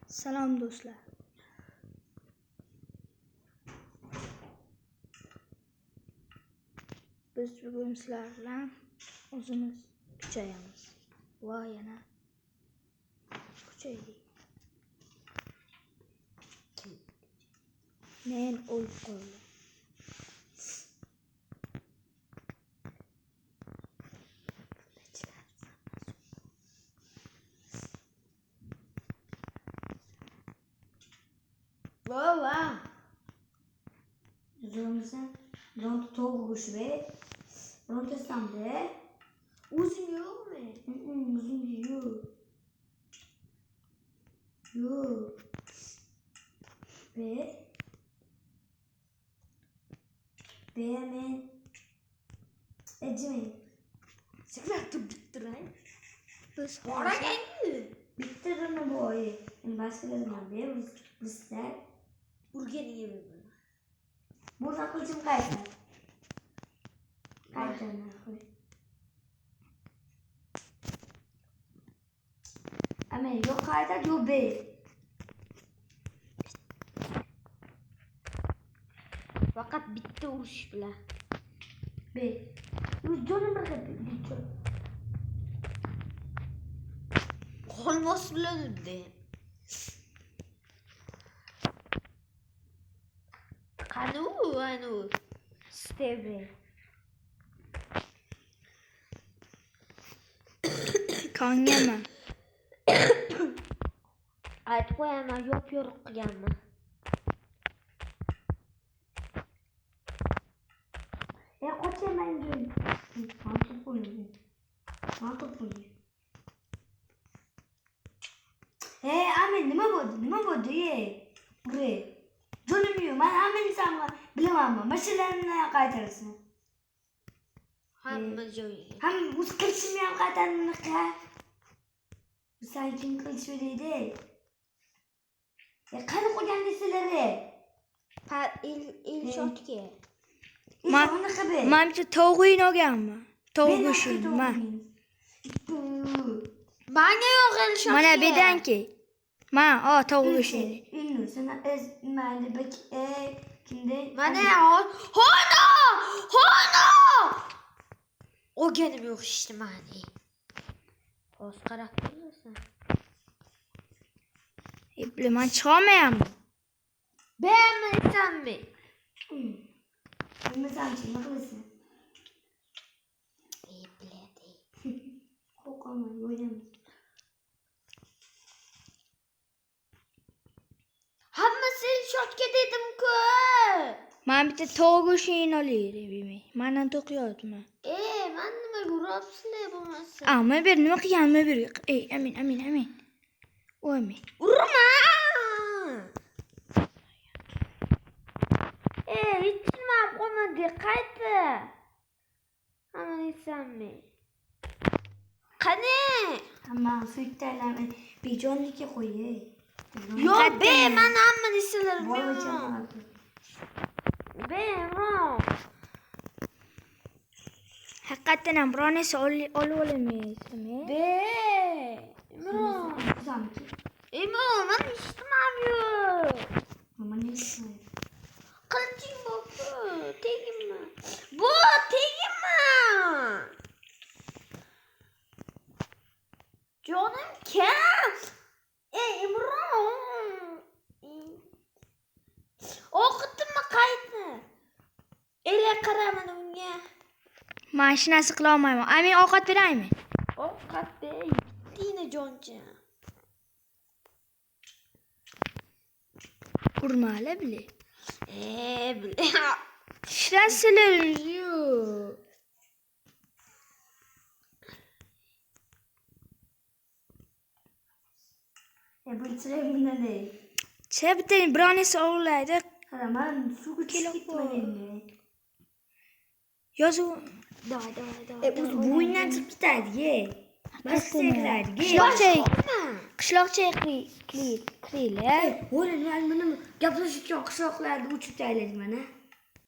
Salom do'stlar. Biz bugun sizlar bilan o'zimiz kuchayamiz. Va yana kuchaydik. Men o'lib qoldim. Wow. Zo'rmisan? Zonta to'g'ri be. Zonta samde. O'zing yo'qmi? O'zim yo'q. Yo'q. Be. Men. Ejmi. Sizlar bittiray. Biz Qoragangi. Bittirimi boy. Başkalarına be. Bizler. Urganiga Buradan kılıcım kaydı. Kaydana koy. Ama yok kayda yok be. faqat bitta urush bilan. Be. Canım bırakıp bitti. Qolmos bilan edi. Qani Steve. Kangaman. Aytib qo'yaman, yo'q qilganman. Qochaman gel. Mantık oluyor. Amen nima bo'ldi ye? Ure. Canım yok. Ben amen sana bilemem. Maşalarını qaytarasın. Hamma joyiga. Ham o'z qilishimni ham qaytarmanaqa. Misol uchun qilish beraydi. Qani qo'ygan desalari? El shotga. Menimcha to'g'ri olganmi? To'g'ri shu. Menga yo'q el shotga. Mana bedanki. To'g'ri shu. Endi sana mayli bak kimde? Mana Hono! O'rganim yo'q ishni mani. Hozir qarab tursan. Bilaman chiqolmayapman. Be'mizsanmi? Bilmasam nima qilasan? Biladi. Qo'rqaman, o'ynamayman. Hammasi el shotga dedim-ku. Men bitta to'g'ri shuni olaydi bilmay. Mendan to'qiyapman. Men nimaga uryapsizlar bo'lmasa? Men bir nima qilganman bir. Amin. O'ymi. Urma! Ichma qo'ymadi, qayta. Hammasanmi? Qani? Hamma suytlarni bejonniki qo'y. Yo'q, men hamma desalar Boyvacham. Haqiqatan ham bironasi olib olamayapsizmi? Imron, Zamki. men ishtimam yo'q. Mama ne istiyor? Qiliching bo'pti, tegimma. Tegimma. Jonim kam. Imron. O'qitdimmi qaytdi? Ele qaraman unga. Men hech narsa qila olmayman. Men ovqat beraymi? Ovqat ber, dina joncha. Urmala bile. Bile. Hech narsalarimiz yo'q. Bu çileğimde değil. Bittani bironasi ovlaydi. Qaraman suvga kelib ketmaganmi? Yozuv. O'zi bo'yindan chiqib ketadi, ye. Massakradi. Qishloqcha qilinglar. O'rin men gaplashayotgan qishloqlarda uchib taylaydi mana.